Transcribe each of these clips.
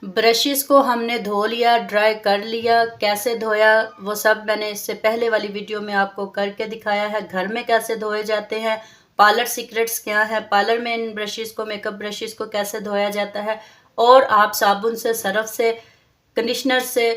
Brushes को हमने धो लिया, ड्राई कर लिया। कैसे धोया वो सब मैंने इससे पहले वाली वीडियो में आपको करके दिखाया है। घर में कैसे धोए जाते हैं, पार्लर सीक्रेट्स क्या है, पार्लर में इन ब्रशेस को, मेकअप ब्रशेस को कैसे धोया जाता है, और आप साबुन से, सरफ से, कंडीशनर से,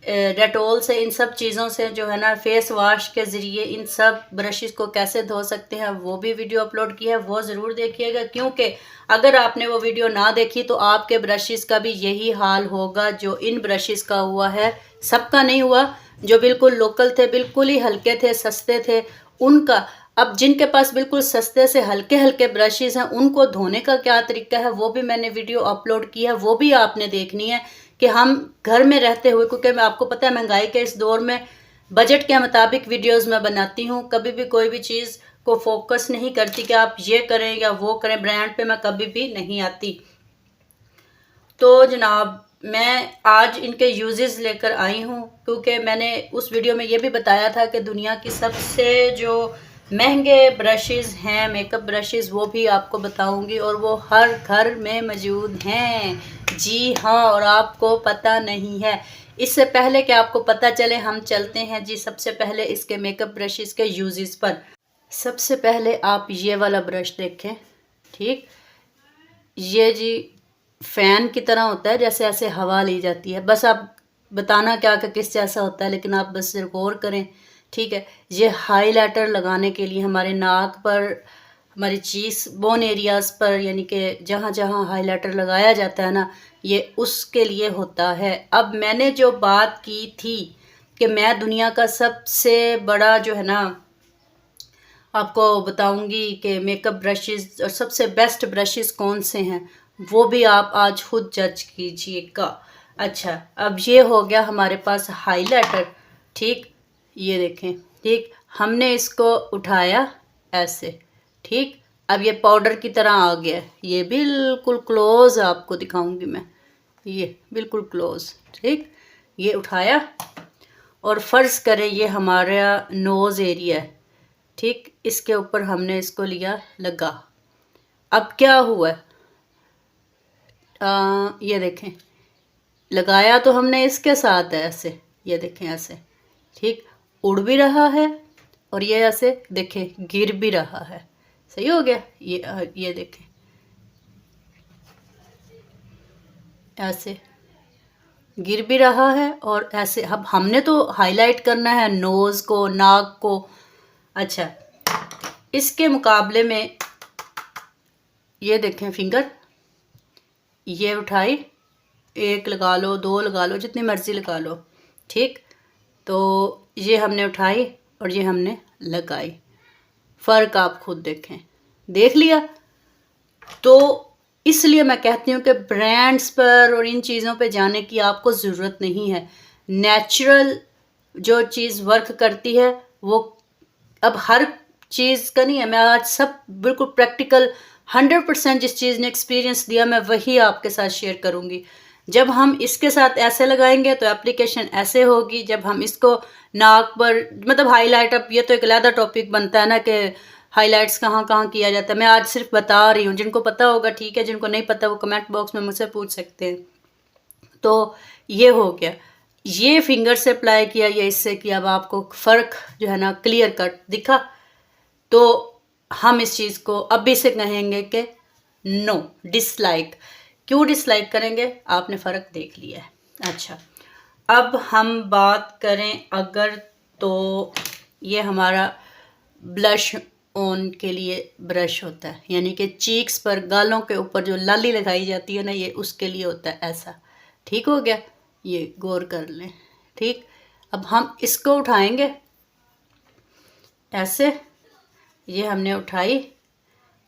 डेटोल से, इन सब चीज़ों से जो है ना, फेस वॉश के ज़रिए इन सब ब्रशेस को कैसे धो सकते हैं, वो भी वीडियो अपलोड की है, वो ज़रूर देखिएगा। क्योंकि अगर आपने वो वीडियो ना देखी तो आपके ब्रशेस का भी यही हाल होगा जो इन ब्रशेस का हुआ है। सबका नहीं हुआ, जो बिल्कुल लोकल थे, बिल्कुल ही हल्के थे, सस्ते थे, उनका। अब जिनके पास बिल्कुल सस्ते से हल्के हल्के ब्रशेस हैं, उनको धोने का क्या तरीका है वो भी मैंने वीडियो अपलोड की है, वो भी आपने देखनी है। कि हम घर में रहते हुए, क्योंकि मैं आपको पता है महंगाई के इस दौर में बजट के मुताबिक वीडियोस मैं बनाती हूँ। कभी भी कोई भी चीज़ को फोकस नहीं करती कि आप ये करें या वो करें, ब्रांड पे मैं कभी भी नहीं आती। तो जनाब, मैं आज इनके यूजेस लेकर आई हूँ, क्योंकि मैंने उस वीडियो में ये भी बताया था कि दुनिया की सबसे जो महंगे ब्रशेस हैं, मेकअप ब्रशेस, वो भी आपको बताऊंगी, और वो हर घर में मौजूद हैं। जी हाँ, और आपको पता नहीं है। इससे पहले कि आपको पता चले, हम चलते हैं जी सबसे पहले इसके मेकअप ब्रशेस के यूजेस पर। सबसे पहले आप ये वाला ब्रश देखें, ठीक, ये जी फ़ैन की तरह होता है, जैसे ऐसे हवा ली जाती है। बस आप बताना क्या कि किस जैसा होता है, लेकिन आप बस गौर करें, ठीक है। ये हाइलाइटर लगाने के लिए हमारे नाक पर, हमारी चीज़ बोन एरियाज़ पर, यानी कि जहाँ जहाँ हाइलाइटर लगाया जाता है ना, ये उसके लिए होता है। अब मैंने जो बात की थी कि मैं दुनिया का सबसे बड़ा जो है ना, आपको बताऊंगी कि मेकअप ब्रशेस और सबसे बेस्ट ब्रशेस कौन से हैं, वो भी आप आज खुद जज कीजिएगा। अच्छा, अब ये हो गया हमारे पास हाइलाइटर, ठीक, ये देखें, ठीक, हमने इसको उठाया ऐसे, ठीक। अब ये पाउडर की तरह आ गया है, ये बिल्कुल क्लोज आपको दिखाऊंगी मैं, ये बिल्कुल क्लोज, ठीक। ये उठाया और फ़र्ज़ करें ये हमारा नोज़ एरिया है, ठीक, इसके ऊपर हमने इसको लिया लगा। अब क्या हुआ, ये देखें, लगाया तो हमने इसके साथ है ऐसे, ये देखें ऐसे, ठीक, उड़ भी रहा है और ये ऐसे देखें गिर भी रहा है। सही हो गया, ये देखें ऐसे गिर भी रहा है और ऐसे। अब हमने तो हाईलाइट करना है नोज़ को, नाक को। अच्छा, इसके मुकाबले में ये देखें फिंगर, ये उठाई, एक लगा लो, दो लगा लो, जितनी मर्ज़ी लगा लो, ठीक। तो ये हमने उठाई और ये हमने लगाई, फ़र्क आप खुद देखें, देख लिया। तो इसलिए मैं कहती हूँ कि ब्रांड्स पर और इन चीज़ों पे जाने की आपको ज़रूरत नहीं है। नेचुरल जो चीज़ वर्क करती है वो, अब हर चीज़ का नहीं है, मैं आज सब बिल्कुल प्रैक्टिकल 100% जिस चीज़ ने एक्सपीरियंस दिया मैं वही आपके साथ शेयर करूँगी। जब हम इसके साथ ऐसे लगाएंगे तो एप्लीकेशन ऐसे होगी, जब हम इसको नाक पर, मतलब हाईलाइट, अब ये तो एक अलग टॉपिक बनता है ना कि हाईलाइट्स कहाँ कहाँ किया जाता है। मैं आज सिर्फ बता रही हूँ, जिनको पता होगा ठीक है, जिनको नहीं पता वो कमेंट बॉक्स में मुझसे पूछ सकते हैं। तो ये हो गया, ये फिंगर से अप्लाई किया, ये इससे किया। अब आपको फ़र्क जो है ना क्लियर कट दिखा। तो हम इस चीज़ को अब भी से कहेंगे कि नो, डिसलाइक। क्यों डिसलाइक करेंगे, आपने फ़र्क देख लिया है। अच्छा, अब हम बात करें अगर, तो ये हमारा ब्लश ऑन के लिए ब्रश होता है, यानी कि चीक्स पर, गालों के ऊपर जो लाली लगाई जाती है ना, ये उसके लिए होता है ऐसा। ठीक हो गया, ये गौर कर लें, ठीक। अब हम इसको उठाएंगे ऐसे, ये हमने उठाई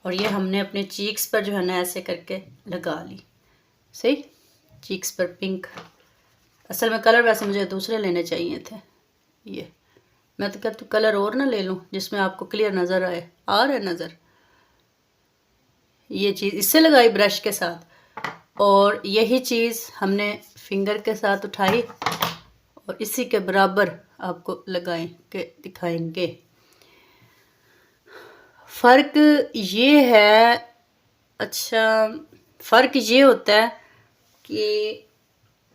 और ये हमने अपने चीक्स पर जो है ना ऐसे करके लगा ली। सही, चीक्स पर पिंक, असल में कलर वैसे मुझे दूसरे लेने चाहिए थे, ये मैं तो कहती हूँ कलर और ना ले लूँ जिसमें आपको क्लियर नज़र आए, आ रहा है नज़र। ये चीज़ इससे लगाई ब्रश के साथ, और यही चीज़ हमने फिंगर के साथ उठाई और इसी के बराबर आपको लगाएं के दिखाएंगे। फ़र्क ये है, अच्छा, फ़र्क ये होता है कि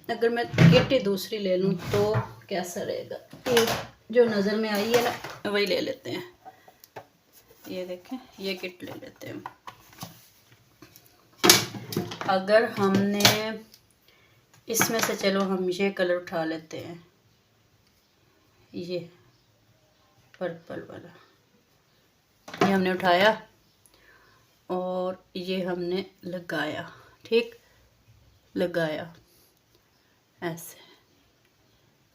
अगर मैं किट ही दूसरी ले लूँ तो कैसा रहेगा। एक जो नज़र में आई है ना वही ले लेते हैं। ये देखें, ये किट ले लेते हैं। अगर हमने इसमें से, चलो हम ये कलर उठा लेते हैं, ये पर्पल वाला ये हमने उठाया और ये हमने लगाया, ठीक, लगाया ऐसे,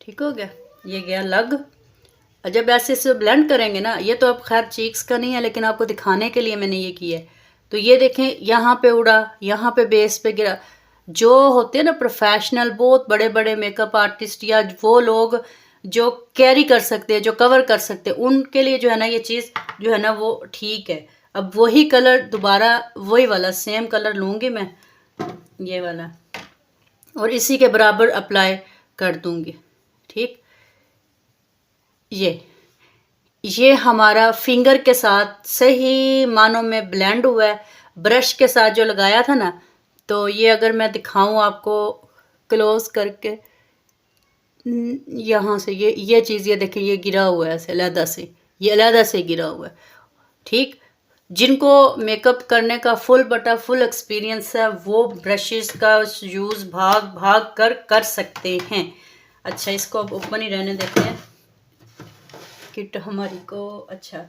ठीक हो गया, ये गया लग। और जब ऐसे से ब्लेंड करेंगे ना, ये तो अब खैर चीक्स का नहीं है लेकिन आपको दिखाने के लिए मैंने ये किया है। तो ये देखें, यहाँ पे उड़ा, यहाँ पे बेस पे गिरा। जो होते हैं ना प्रोफेशनल, बहुत बड़े बड़े मेकअप आर्टिस्ट या वो लोग जो कैरी कर सकते हैं, जो कवर कर सकते हैं, उनके लिए जो है ना ये चीज़ जो है ना वो ठीक है। अब वही कलर दोबारा, वही वाला सेम कलर लूँगी मैं, ये वाला, और इसी के बराबर अप्लाई कर दूँगी, ठीक। ये हमारा फिंगर के साथ सही मानों में ब्लेंड हुआ है, ब्रश के साथ जो लगाया था ना। तो ये अगर मैं दिखाऊं आपको क्लोज करके, यहाँ से ये चीज़, ये देखिए, ये गिरा हुआ है ऐसे अलहदा से, ये अलहदा से गिरा हुआ है, ठीक। जिनको मेकअप करने का फुल एक्सपीरियंस है वो ब्रशेस का यूज़ भाग भाग कर सकते हैं। अच्छा, इसको अब ओपन ही रहने देते हैं किट हमारी को। अच्छा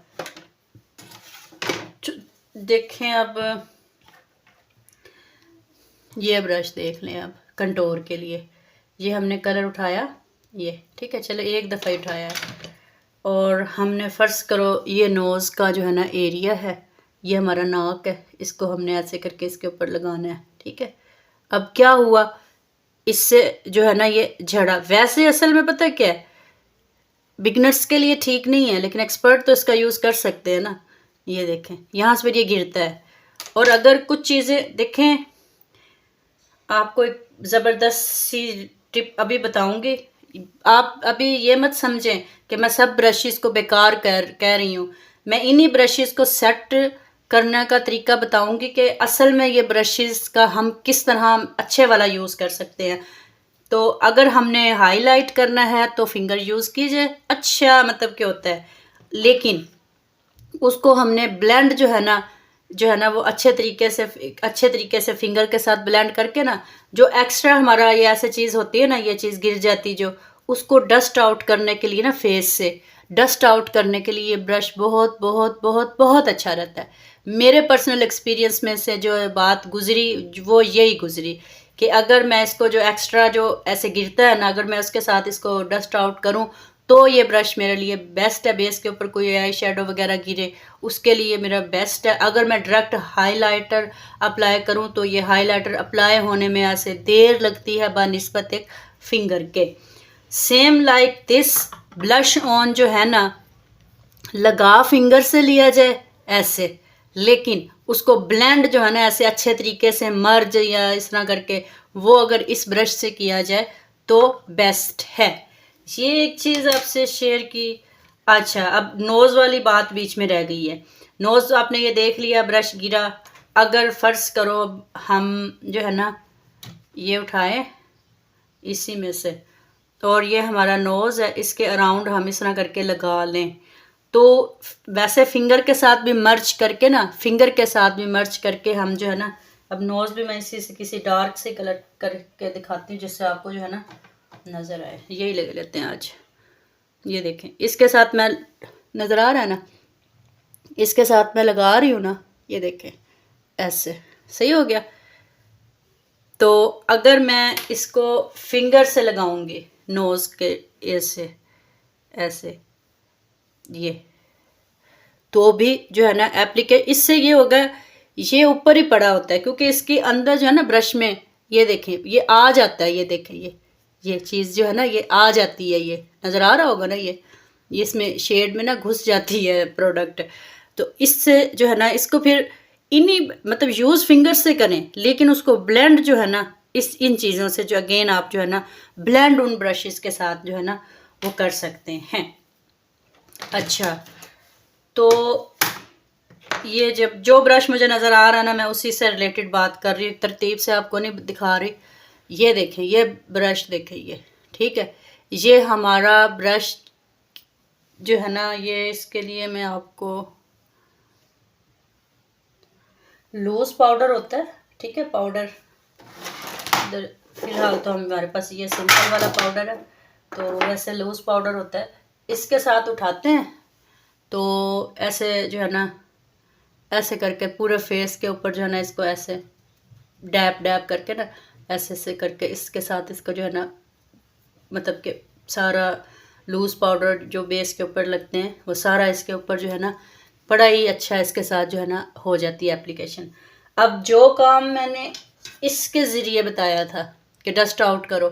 देखें, अब ये ब्रश देख लें। अब कंटोर के लिए ये हमने कलर उठाया, ये ठीक है, चलो एक दफ़ा ही उठाया है। और हमने फ़र्ज़ करो ये नोज़ का जो है ना एरिया है, ये हमारा नाक है, इसको हमने ऐसे करके इसके ऊपर लगाना है, ठीक है। अब क्या हुआ, इससे जो है ना ये झड़ा। वैसे असल में पता है क्या है, बिगनर्स के लिए ठीक नहीं है लेकिन एक्सपर्ट तो इसका यूज़ कर सकते हैं ना। ये देखें, यहाँ से फिर ये गिरता है। और अगर कुछ चीज़ें देखें, आपको एक ज़बरदस्त सी टिप अभी बताऊंगी। आप अभी ये मत समझें कि मैं सब ब्रशेस को बेकार कह रही हूँ। मैं इन्हीं ब्रशेस को सेट करने का तरीका बताऊंगी कि असल में ये ब्रशेस का हम किस तरह अच्छे वाला यूज़ कर सकते हैं। तो अगर हमने हाईलाइट करना है तो फिंगर यूज़ कीजिए, अच्छा मतलब क्या होता है, लेकिन उसको हमने ब्लेंड जो है ना वो अच्छे तरीके से फिंगर के साथ ब्लेंड करके ना, जो एक्स्ट्रा हमारा ये ऐसे चीज़ होती है ना, ये चीज़ गिर जाती जो, उसको डस्ट आउट करने के लिए ना, फेस से डस्ट आउट करने के लिए ये ब्रश बहुत बहुत बहुत बहुत अच्छा रहता है। मेरे पर्सनल एक्सपीरियंस में से जो बात गुजरी वो यही गुजरी कि अगर मैं इसको जो एक्स्ट्रा जो ऐसे गिरता है ना, अगर मैं उसके साथ इसको डस्ट आउट करूं तो ये ब्रश मेरे लिए बेस्ट है। बेस के ऊपर कोई आई शेडो वगैरह गिरे उसके लिए मेरा बेस्ट है। अगर मैं डायरेक्ट हाइलाइटर अप्लाई करूं तो ये हाइलाइटर अप्लाई होने में ऐसे देर लगती है बनिस्बत एक फिंगर के। Same like this blush on जो है ना, लगा फिंगर से लिया जाए ऐसे, लेकिन उसको ब्लेंड जो है ना ऐसे अच्छे तरीके से मर्ज या इस तरह करके वो अगर इस ब्रश से किया जाए तो बेस्ट है। ये एक चीज़ आपसे शेयर की। अच्छा, अब नोज़ वाली बात बीच में रह गई है। नोज़ आपने ये देख लिया, ब्रश गिरा। अगर फ़र्ज़ करो हम जो है ना ये उठाएं इसी में से, और ये हमारा नोज़ है, इसके अराउंड हम इस तरह करके लगा लें, तो वैसे फिंगर के साथ भी मर्ज करके ना, फिंगर के साथ भी मर्ज करके हम जो है ना, अब नोज़ भी मैं इसी से किसी डार्क से कलर करके दिखाती हूँ जिससे आपको जो है ना नज़र आए। यही ले लेते हैं आज। ये देखें, इसके साथ मैं, नज़र आ रहा है ना, इसके साथ मैं लगा रही हूँ ना, ये देखें ऐसे सही हो गया। तो अगर मैं इसको फिंगर से लगाऊंगी नोज़ के ऐसे ऐसे, ये तो भी जो है ना एप्लीकेट, इससे ये होगा, ये ऊपर ही पड़ा होता है क्योंकि इसके अंदर जो है ना ब्रश में, ये देखें ये आ जाता है, ये देखें ये चीज़ जो है ना ये आ जाती है, ये नज़र आ रहा होगा ना, ये इसमें शेड में ना घुस जाती है प्रोडक्ट। तो इससे जो है ना इसको फिर इन्हीं मतलब यूज़ फिंगर से करें, लेकिन उसको ब्लेंड जो है ना इन चीज़ों से जो अगेन आप जो है ना ब्लेंड उन ब्रशेस के साथ जो है ना वो कर सकते हैं। अच्छा, तो ये जब जो ब्रश मुझे नज़र आ रहा है ना, मैं उसी से रिलेटेड बात कर रही हूँ, तरतीब से आपको नहीं दिखा रही। ये देखें, ये ब्रश देखें, ये ठीक है। ये हमारा ब्रश जो है ना, ये इसके लिए मैं आपको लूज पाउडर होता है, ठीक है, पाउडर इधर फिलहाल तो हमारे पास ये सिंपल वाला पाउडर है, तो वैसे लूज पाउडर होता है। इसके साथ उठाते हैं तो ऐसे जो है ना, ऐसे करके पूरे फेस के ऊपर जो है ना, इसको ऐसे डैप डैप करके ना, ऐसे ऐसे करके इसके साथ इसको जो है ना, मतलब कि सारा लूज़ पाउडर जो बेस के ऊपर लगते हैं वो सारा इसके ऊपर जो है ना, बड़ा ही अच्छा इसके साथ जो है ना हो जाती है एप्लीकेशन। अब जो काम मैंने इसके ज़रिए बताया था कि डस्ट आउट करो,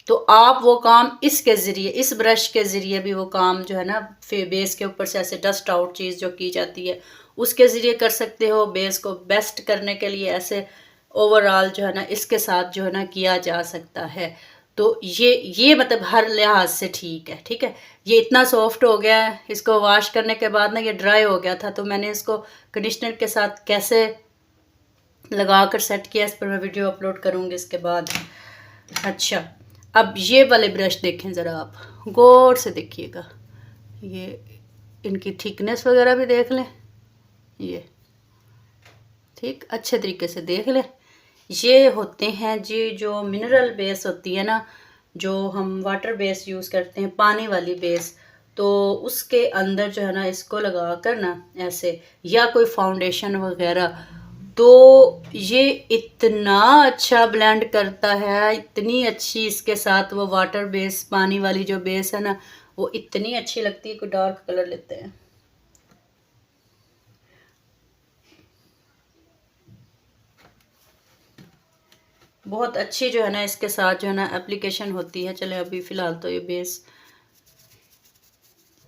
तो आप वो काम इसके ज़रिए, इस ब्रश के ज़रिए भी वो काम जो है ना, बेस के ऊपर से ऐसे डस्ट आउट चीज़ जो की जाती है उसके ज़रिए कर सकते हो। बेस को बेस्ट करने के लिए ऐसे ओवरऑल जो है ना इसके साथ जो है ना किया जा सकता है। तो ये मतलब हर लिहाज से ठीक है, ठीक है। ये इतना सॉफ्ट हो गया है, इसको वॉश करने के बाद ना ये ड्राई हो गया था, तो मैंने इसको कंडीशनर के साथ कैसे लगा कर सेट किया, इस पर मैं वीडियो अपलोड करूँगी इसके बाद। अच्छा, अब ये वाले ब्रश देखें ज़रा, आप गौर से देखिएगा, ये इनकी थिकनेस वगैरह भी देख लें, ये ठीक अच्छे तरीके से देख लें। ये होते हैं जी जो मिनरल बेस होती है ना, जो हम वाटर बेस यूज़ करते हैं, पानी वाली बेस, तो उसके अंदर जो है ना इसको लगा कर ना ऐसे, या कोई फाउंडेशन वगैरह, तो ये इतना अच्छा ब्लेंड करता है, इतनी अच्छी इसके साथ वो वाटर बेस, पानी वाली जो बेस है ना, वो इतनी अच्छी लगती है। कोई डार्क कलर लेते हैं, बहुत अच्छी जो है ना इसके साथ जो है ना एप्लीकेशन होती है। चले अभी फ़िलहाल तो ये बेस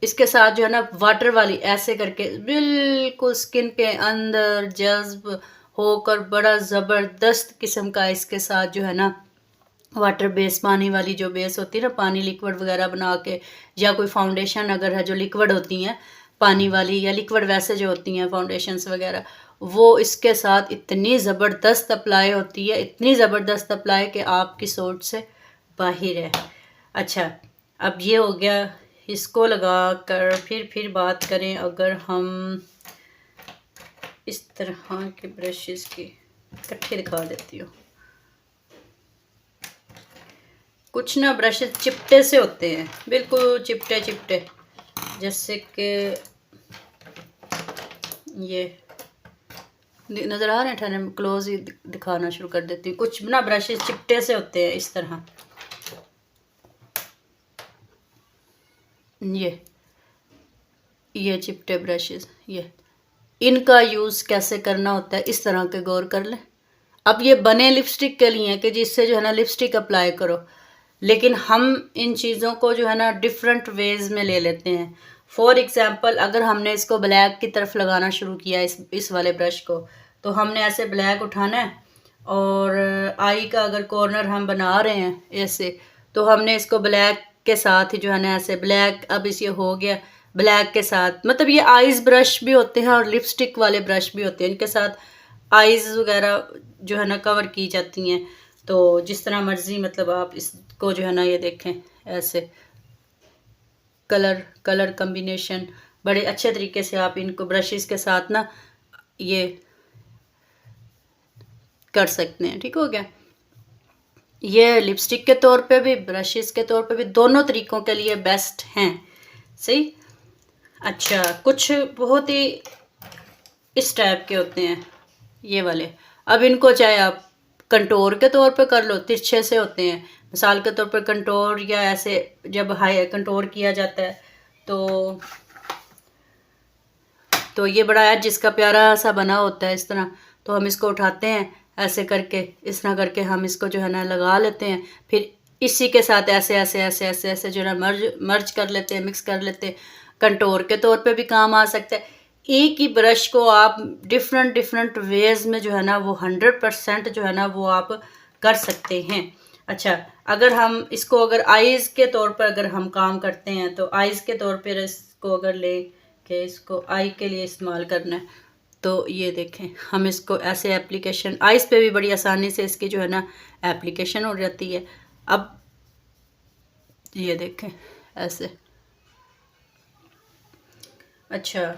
इसके साथ जो है ना वाटर वाली ऐसे करके बिल्कुल स्किन के अंदर जज्ब होकर बड़ा ज़बरदस्त किस्म का इसके साथ जो है ना वाटर बेस, पानी वाली जो बेस होती है ना, पानी लिक्विड वगैरह बना के, या कोई फाउंडेशन अगर है जो लिक्विड होती हैं पानी वाली, या लिक्विड वैसे जो होती हैं फाउंडेशंस वगैरह, वो इसके साथ इतनी ज़बरदस्त अप्लाई होती है, इतनी ज़बरदस्त अप्लाई कि आपकी सोच से बाहर है। अच्छा, अब ये हो गया, इसको लगा कर फिर बात करें, अगर हम इस तरह के ब्रशेस की इकट्ठे दिखा देती हूँ। कुछ ना ब्रशेस चिपटे से होते हैं, बिल्कुल चिपटे चिपटे, जैसे कि ये नज़र आ रहे हैं, ठहरे क्लोज ही दिखाना शुरू कर देती हूँ। कुछ ना ब्रशेस चिपटे से होते हैं इस तरह, ये चिपटे ब्रशेस, ये इनका यूज़ कैसे करना होता है इस तरह के गौर कर लें। अब ये बने लिपस्टिक के लिए कि जिससे जो है ना लिपस्टिक अप्लाई करो, लेकिन हम इन चीज़ों को जो है ना डिफरेंट वेज में ले लेते हैं। फॉर एग्ज़ाम्पल, अगर हमने इसको ब्लैक की तरफ लगाना शुरू किया इस वाले ब्रश को, तो हमने ऐसे ब्लैक उठाना है, और आई का अगर कॉर्नर हम बना रहे हैं ऐसे, तो हमने इसको ब्लैक के साथ ही जो है ना ऐसे ब्लैक, अब इस ये हो गया ब्लैक के साथ, मतलब ये आइज़ ब्रश भी होते हैं और लिपस्टिक वाले ब्रश भी होते हैं, इनके साथ आइज़ वगैरह जो है ना कवर की जाती हैं। तो जिस तरह मर्ज़ी, मतलब आप इसको जो है ना ये देखें ऐसे कलर कम्बिनेशन बड़े अच्छे तरीके से आप इनको ब्रशेस के साथ ना ये कर सकते हैं। ठीक हो गया, ये लिपस्टिक के तौर पे भी, ब्रशेस के तौर पे भी, दोनों तरीक़ों के लिए बेस्ट हैं। सही। अच्छा, कुछ बहुत ही इस टाइप के होते हैं ये वाले, अब इनको चाहे आप कंटोर के तौर पे कर लो, तिरछे से होते हैं, मिसाल के तौर पर कंटोर, या ऐसे जब हाई कंटोर किया जाता है तो ये बड़ा है जिसका प्यारा सा बना होता है इस तरह, तो हम इसको उठाते हैं ऐसे करके, इस तरह करके हम इसको जो है ना लगा लेते हैं, फिर इसी के साथ ऐसे ऐसे ऐसे ऐसे ऐसे जो है ना मर्ज कर लेते हैं, मिक्स कर लेते हैं। कंटोर के तौर पे भी काम आ सकता है। एक ही ब्रश को आप डिफरेंट वेज में जो है ना वो 100% जो है ना वो आप कर सकते हैं। अच्छा, अगर हम इसको अगर आइज़ के तौर पर अगर हम काम करते हैं, तो आइज़ के तौर पर इसको अगर ले कि इसको आई के लिए इस्तेमाल करना है, तो ये देखें, हम इसको ऐसे एप्लीकेशन आइस पे भी बड़ी आसानी से इसकी जो है ना एप्लीकेशन हो जाती है। अब ये देखें ऐसे। अच्छा,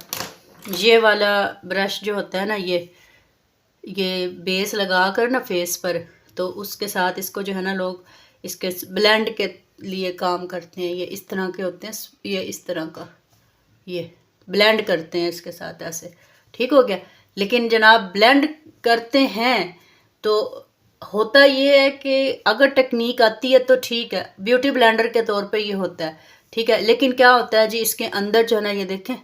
ये वाला ब्रश जो होता है ना, ये बेस लगा कर ना फेस पर, तो उसके साथ इसको जो है ना लोग इसके ब्लेंड के लिए काम करते हैं। ये इस तरह के होते हैं, ये इस तरह का, ये ब्लेंड करते हैं इसके साथ ऐसे। ठीक हो गया। लेकिन जनाब ब्लेंड करते हैं तो होता ये है कि अगर टेक्निक आती है तो ठीक है, ब्यूटी ब्लेंडर के तौर पे ये होता है, ठीक है। लेकिन क्या होता है जी, इसके अंदर जो है ना, ये देखें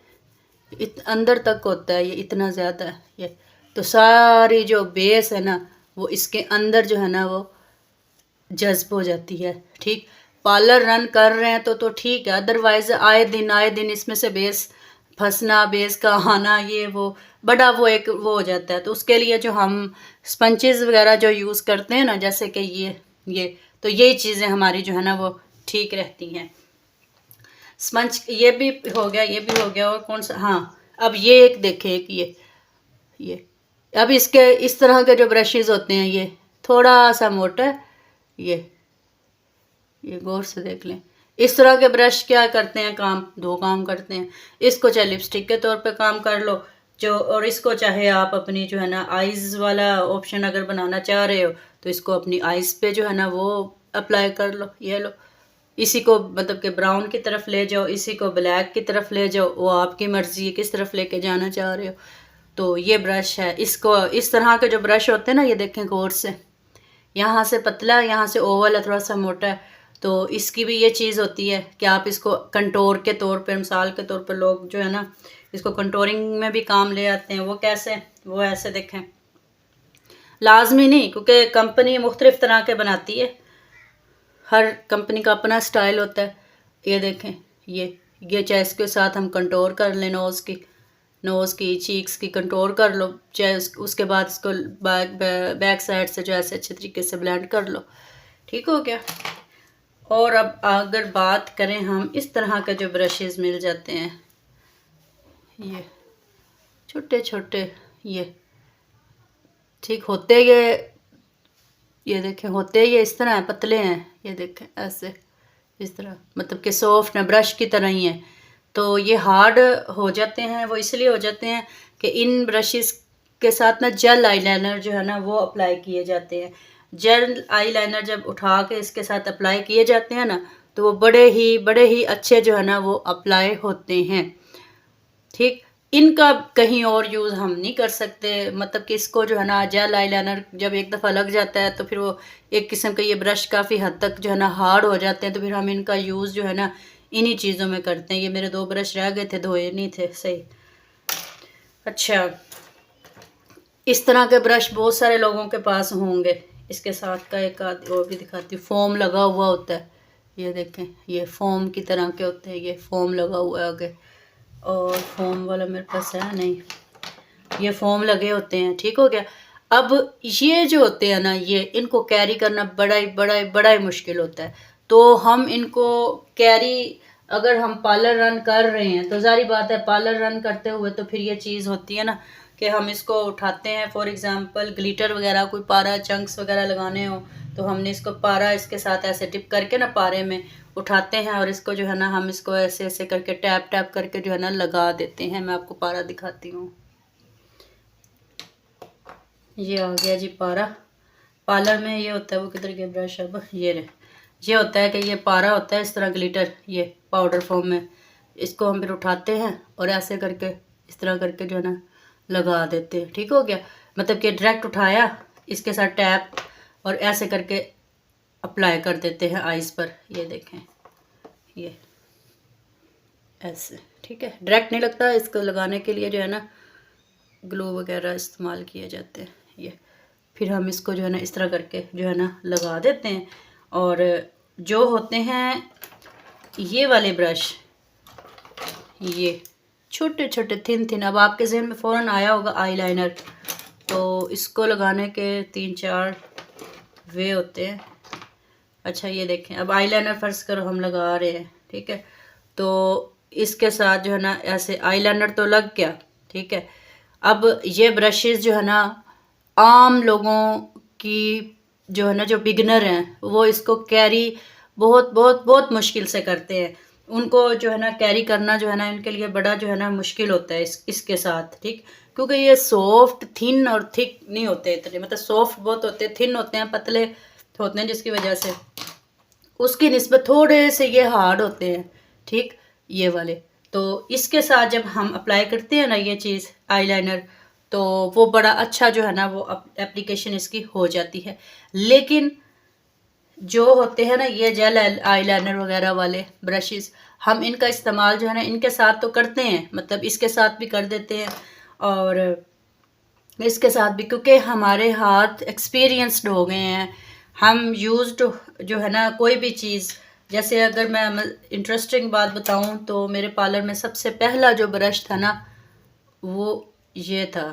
अंदर तक होता है, ये इतना ज़्यादा है ये, तो सारी जो बेस है ना वो इसके अंदर जो है ना वो जज्ब हो जाती है। ठीक, पार्लर रन कर रहे हैं तो ठीक है, अदरवाइज आए दिन इसमें से बेस फंसना, बेस का आना, ये वो बड़ा वो एक वो हो जाता है। तो उसके लिए जो हम स्पंचेस वगैरह जो यूज़ करते हैं ना, जैसे कि ये तो यही चीज़ें हमारी जो है ना वो ठीक रहती हैं। स्पंज ये भी हो गया, ये भी हो गया, और कौन सा, हाँ अब ये एक देखें, एक ये अब इसके इस तरह के जो ब्रशेज़ होते हैं ये थोड़ा सा मोटा है, ये गौर से देख लें। इस तरह के ब्रश क्या करते हैं, दो काम करते हैं। इसको चाहे लिपस्टिक के तौर पे काम कर लो जो, और इसको चाहे आप अपनी जो है ना आइज़ वाला ऑप्शन अगर बनाना चाह रहे हो तो इसको अपनी आइज़ पे जो है ना वो अप्लाई कर लो। ये लो, इसी को मतलब कि ब्राउन की तरफ ले जाओ, इसी को ब्लैक की तरफ ले जाओ, वो आपकी मर्ज़ी है किस तरफ लेके जाना चाह रहे हो। तो ये ब्रश है, इसको इस तरह के जो ब्रश होते हैं ना, ये देखें गौर से, यहाँ से पतला, यहाँ से ओवल है, थोड़ा सा मोटा है। तो इसकी भी ये चीज़ होती है कि आप इसको कंटोर के तौर पर, मिसाल के तौर पर लोग जो है ना इसको कंटोरिंग में भी काम ले आते हैं। वो कैसे, वो ऐसे देखें, लाजमी नहीं, क्योंकि कंपनी मुख्तलिफ़ तरह के बनाती है, हर कंपनी का अपना स्टाइल होता है। ये देखें, ये चाहे इसके साथ हम कंटोर कर लें, नोज़ की चीक्स की कंटोर कर लो, चाहे उसके बाद इसको बैक साइड से जो ऐसे अच्छे तरीके से ब्लेंड कर लो। ठीक हो गया। और अब अगर बात करें हम, इस तरह के जो ब्रशेज़ मिल जाते हैं, ये छोटे छोटे, ये ठीक होते ये देखें, होते ये इस तरह है, पतले हैं, ये देखें ऐसे, इस तरह मतलब कि सॉफ्ट है, ब्रश की तरह ही है। तो ये हार्ड हो जाते हैं, वो इसलिए हो जाते हैं कि इन ब्रशेस के साथ ना जेल आईलाइनर जो है ना वो अप्लाई किए जाते हैं। जेल आईलाइनर जब उठा के इसके साथ अप्लाई किए जाते हैं ना, तो वो बड़े ही अच्छे जो है ना वो अप्लाई होते हैं। ठीक, इनका कहीं और यूज़ हम नहीं कर सकते, मतलब कि इसको जो है ना जेल आईलाइनर जब एक दफ़ा लग जाता है तो फिर वो एक किस्म का ये ब्रश काफ़ी हद तक जो है ना हार्ड हो जाते हैं, तो फिर हम इनका यूज़ जो है ना इन्हीं चीज़ों में करते हैं। ये मेरे 2 ब्रश रह गए थे, धोए नहीं थे सही। अच्छा, इस तरह के ब्रश बहुत सारे लोगों के पास होंगे। इसके साथ का एक आध और भी दिखाती हूँ, फोम लगा हुआ होता है, ये देखें, ये फोम की तरह के होते हैं, ये फोम लगा हुआ है आगे, और फोम वाला मेरे पास है नहीं, ये फोम लगे होते हैं। ठीक हो गया। अब ये जो होते हैं ना, ये इनको कैरी करना बड़ा ही मुश्किल होता है। तो हम इनको कैरी, अगर हम पार्लर रन कर रहे हैं तो जारी बात है, पार्लर रन करते हुए तो फिर ये चीज़ होती है ना कि हम इसको उठाते हैं, फॉर एग्ज़ाम्पल ग्लिटर वगैरह, कोई पारा चंक्स वगैरह लगाने हो तो हमने इसको पारा इसके साथ ऐसे डिप करके ना पारे में उठाते हैं, और इसको जो है ना हम इसको ऐसे ऐसे करके टैप टैप करके जो है ना लगा देते हैं। मैं आपको पारा दिखाती हूँ, ये आ गया जी पारा। पार्लर में ये होता है, वो किधर के ब्रश, अब ये रहे, ये होता है कि ये पारा होता है इस तरह ग्लिटर, ये पाउडर फॉर्म में, इसको हम फिर उठाते हैं और ऐसे करके इस तरह करके जो है ना लगा देते हैं। ठीक हो गया, मतलब कि डायरेक्ट उठाया, इसके साथ टैप और ऐसे करके अप्लाई कर देते हैं आइज़ पर। ये देखें, ये ऐसे, ठीक है, डायरेक्ट नहीं लगता, इसको लगाने के लिए जो है ना ग्लू वगैरह इस्तेमाल किए जाते हैं। ये फिर हम इसको जो है ना इस तरह करके जो है ना लगा देते हैं। और जो होते हैं ये वाले ब्रश, ये छोटे छोटे थिन, अब आपके जहन में फ़ौरन आया होगा आईलाइनर, तो इसको लगाने के 3-4 वे होते हैं। अच्छा, ये देखें, अब आईलाइनर फ़र्ज़ करो हम लगा रहे हैं, ठीक है, तो इसके साथ जो है ना ऐसे आईलाइनर तो लग गया, ठीक है। अब ये ब्रशेज़ जो है ना आम लोगों की जो है ना, जो बिगनर हैं वो इसको कैरी बहुत बहुत बहुत मुश्किल से करते हैं। उनको जो है ना कैरी करना जो है ना इनके लिए बड़ा जो है ना मुश्किल होता है इसके साथ, ठीक। क्योंकि ये सॉफ्ट थिन और थिक नहीं होते इतने, मतलब सॉफ्ट बहुत होते हैं, थिन होते हैं, पतले होते हैं, जिसकी वजह से उसकी निस्बत थोड़े से ये हार्ड होते हैं, ठीक, ये वाले। तो इसके साथ जब हम अप्लाई करते हैं ना ये चीज़ आईलाइनर, तो वो बड़ा अच्छा जो है ना वो एप्लीकेशन इसकी हो जाती है। लेकिन जो होते हैं ना ये जेल आईलाइनर वगैरह वाले ब्रशेस, हम इनका इस्तेमाल जो है ना इनके साथ तो करते हैं, मतलब इसके साथ भी कर देते हैं और इसके साथ भी, क्योंकि हमारे हाथ एक्सपीरियंस्ड हो गए हैं। हम यूज्ड जो है ना कोई भी चीज़, जैसे अगर मैं इंटरेस्टिंग बात बताऊं तो मेरे पार्लर में सबसे पहला जो ब्रश था ना वो ये था,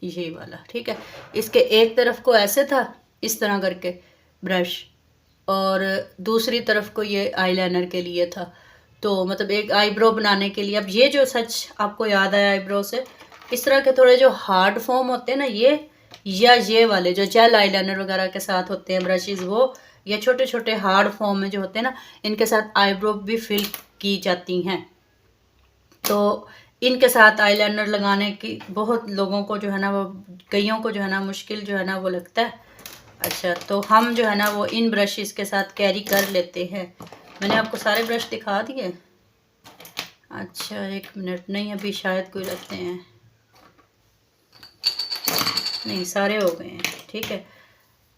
ये वाला, ठीक है। इसके एक तरफ को ऐसे था इस तरह करके ब्रश, और दूसरी तरफ को ये आईलाइनर के लिए था। तो मतलब एक आईब्रो बनाने के लिए। अब ये जो सच आपको याद आया आईब्रो से, इस तरह के थोड़े जो हार्ड फॉर्म होते हैं ना ये, या ये वाले जो जेल आईलाइनर वगैरह के साथ होते हैं ब्रशेज़, वो ये छोटे छोटे हार्ड फॉर्म में जो होते हैं ना इनके साथ आईब्रो भी फिल की जाती हैं। तो इनके साथ आईलाइनर लगाने की बहुत लोगों को जो है ना वो, कईयों को जो है ना मुश्किल जो है ना वो लगता है। अच्छा, तो हम जो है ना वो इन ब्रशेस के साथ कैरी कर लेते हैं। मैंने आपको सारे ब्रश दिखा दिए। अच्छा एक मिनट, नहीं अभी शायद कोई लगते हैं, नहीं सारे हो गए हैं, ठीक है।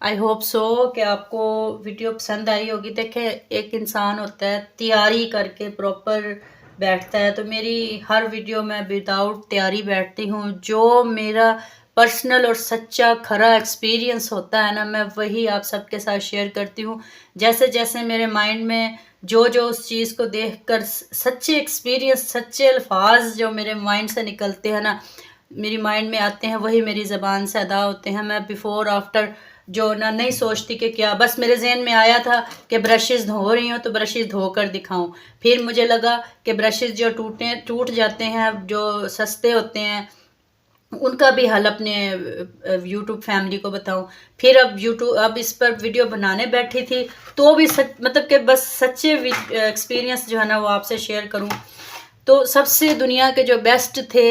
आई होप सो कि आपको वीडियो पसंद आई होगी। देखें, एक इंसान होता है तैयारी करके प्रॉपर बैठता है, तो मेरी हर वीडियो में विदाउट तैयारी बैठती हूँ। जो मेरा पर्सनल और सच्चा खरा एक्सपीरियंस होता है ना, मैं वही आप सबके साथ शेयर करती हूँ। जैसे जैसे मेरे माइंड में जो जो उस चीज़ को देखकर सच्चे एक्सपीरियंस, सच्चे अल्फाज जो मेरे माइंड से निकलते हैं ना, मेरी माइंड में आते हैं, वही मेरी ज़बान से अदा होते हैं। मैं बिफ़ोर आफ्टर जो ना नहीं सोचती कि क्या, बस मेरे जहन में आया था कि ब्रशेज़ धो रही हूँ तो ब्रशेज़ धो कर दिखाऊँ। फिर मुझे लगा कि ब्रशेज़ जो टूट जाते हैं, जो सस्ते होते हैं, उनका भी हल अपने यूट्यूब फैमिली को बताऊं। फिर अब इस पर वीडियो बनाने बैठी थी तो भी मतलब कि बस सच्चे एक्सपीरियंस जो है ना वो आपसे शेयर करूं। तो सबसे दुनिया के जो बेस्ट थे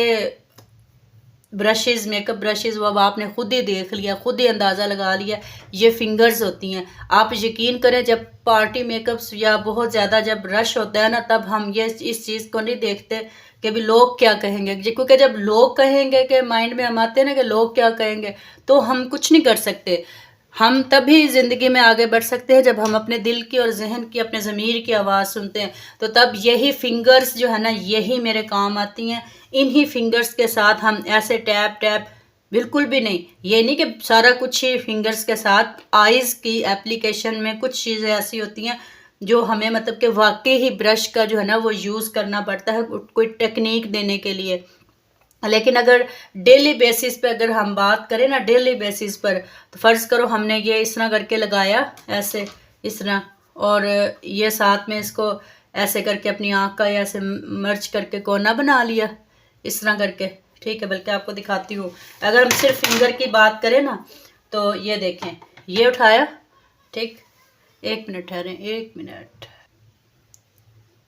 ब्रशेज़, मेकअप ब्रशेज़, वो अब आपने खुद ही देख लिया, खुद ही अंदाज़ा लगा लिया, ये फिंगर्स होती हैं। आप यकीन करें, जब पार्टी मेकअप्स या बहुत ज़्यादा जब रश होता है ना, तब हम ये इस चीज़ को नहीं देखते कि भी लोग क्या कहेंगे, क्योंकि जब लोग कहेंगे के माइंड में हम आते हैं ना कि लोग क्या कहेंगे, तो हम कुछ नहीं कर सकते। हम तभी ज़िंदगी में आगे बढ़ सकते हैं जब हम अपने दिल की और जहन की, अपने ज़मीर की आवाज़ सुनते हैं। तो तब यही फिंगर्स जो है ना यही मेरे काम आती हैं। इन्हीं फिंगर्स के साथ हम ऐसे टैप टैप, बिल्कुल भी नहीं, ये नहीं कि सारा कुछ ही फिंगर्स के साथ। आइज़ की एप्लीकेशन में कुछ चीज़ें ऐसी होती हैं जो हमें मतलब कि वाकई ही ब्रश का जो है ना वो यूज़ करना पड़ता है कोई टेक्निक देने के लिए। लेकिन अगर डेली बेसिस पे अगर हम बात करें ना, डेली बेसिस पर, तो फ़र्ज़ करो हमने ये इस तरह करके लगाया, ऐसे इस तरह, और ये साथ में इसको ऐसे करके अपनी आँख का ऐसे मर्च करके कोना बना लिया इस तरह करके, ठीक है। बल्कि आपको दिखाती हूँ, अगर हम सिर्फ फिंगर की बात करें ना, तो ये देखें, ये उठाया, ठीक, एक मिनट ठहरें, एक मिनट,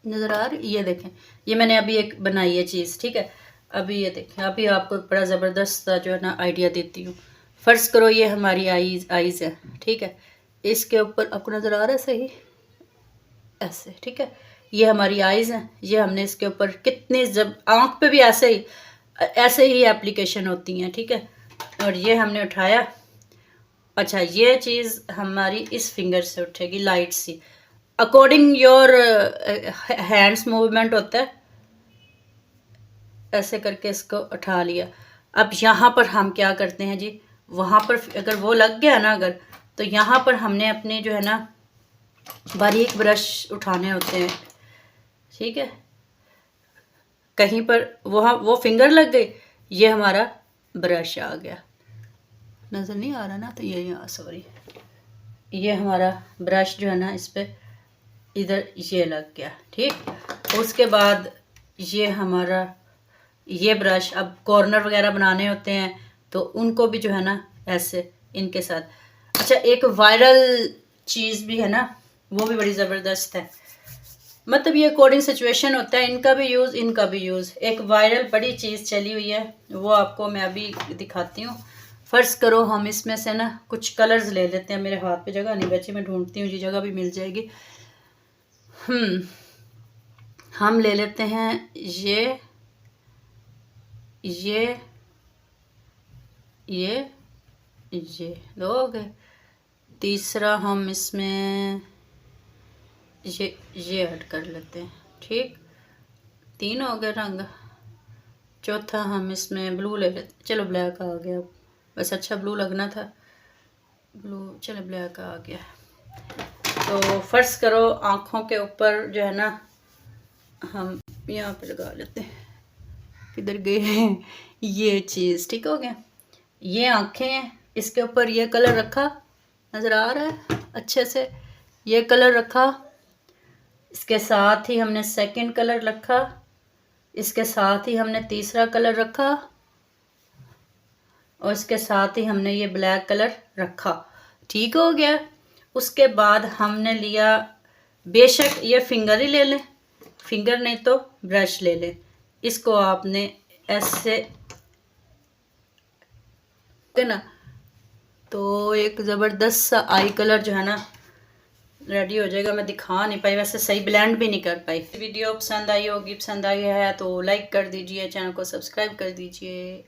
नज़र आ रही, ये देखें, ये मैंने अभी एक बनाई है चीज़, ठीक है। अभी ये देखें, अभी आपको बड़ा ज़बरदस्त जो है ना आइडिया देती हूँ। फ़र्ज़ करो ये हमारी आईज़ है, ठीक है। इसके ऊपर आपको नज़र आ रहा है सही, ऐसे, ठीक है। ये हमारी आईज़ हैं, ये हमने इसके ऊपर कितनी, जब आँख पे भी ऐसे ही एप्लीकेशन होती हैं, ठीक है। और ये हमने उठाया, अच्छा ये चीज़ हमारी इस फिंगर से उठेगी लाइट सी, अकॉर्डिंग योर हैंड्स मूवमेंट होता है, ऐसे करके इसको उठा लिया। अब यहाँ पर हम क्या करते हैं जी, वहाँ पर अगर वो लग गया ना अगर, तो यहाँ पर हमने अपने जो है ना बारीक ब्रश उठाने होते हैं, ठीक है। कहीं पर वहाँ वो फिंगर लग गई, ये हमारा ब्रश आ गया, नज़र नहीं आ रहा ना, तो ये यहाँ, सॉरी, ये हमारा ब्रश जो है ना इस पर इधर ये लग गया, ठीक। उसके बाद ये हमारा ये ब्रश अब कॉर्नर वगैरह बनाने होते हैं तो उनको भी जो है ना ऐसे इनके साथ। अच्छा, एक वायरल चीज़ भी है ना, वो भी बड़ी ज़बरदस्त है। मतलब ये अकॉर्डिंग सिचुएशन होता है, इनका भी यूज़ इनका भी यूज़। एक वायरल बड़ी चीज़ चली हुई है, वो आपको मैं अभी दिखाती हूँ। फ़र्ज़ करो हम इसमें से ना कुछ कलर्स ले लेते हैं। मेरे हाथ पे जगह नहीं बची, मैं ढूंढती हूँ, जी जगह भी मिल जाएगी। हम ले लेते हैं ये ये दो हो गए। तीसरा हम इसमें ये ऐड कर लेते हैं, ठीक, 3 हो गए रंग। चौथा हम इसमें ब्लू ले लेते, चलो ब्लैक आ गया, बस अच्छा ब्लू लगना था, ब्लू, चलो ब्लैक आ गया। तो फर्ज करो आँखों के ऊपर जो है ना हम यहाँ पे लगा लेते हैं, किधर गए हैं ये चीज़, ठीक हो गया। ये आँखें हैं, इसके ऊपर ये कलर रखा, नज़र आ रहा है अच्छे से, ये कलर रखा, इसके साथ ही हमने सेकंड कलर रखा, इसके साथ ही हमने तीसरा कलर रखा, और इसके साथ ही हमने ये ब्लैक कलर रखा, ठीक हो गया। उसके बाद हमने लिया, बेशक ये फिंगर ही ले लें, फिंगर नहीं तो ब्रश ले लें, इसको आपने ऐसे ना, तो एक ज़बरदस्त सा आई कलर जो है ना रेडी हो जाएगा। मैं दिखा नहीं पाई, वैसे सही ब्लेंड भी नहीं कर पाई। वीडियो पसंद आई होगी, पसंद आई है तो लाइक कर दीजिए, चैनल को सब्सक्राइब कर दीजिए।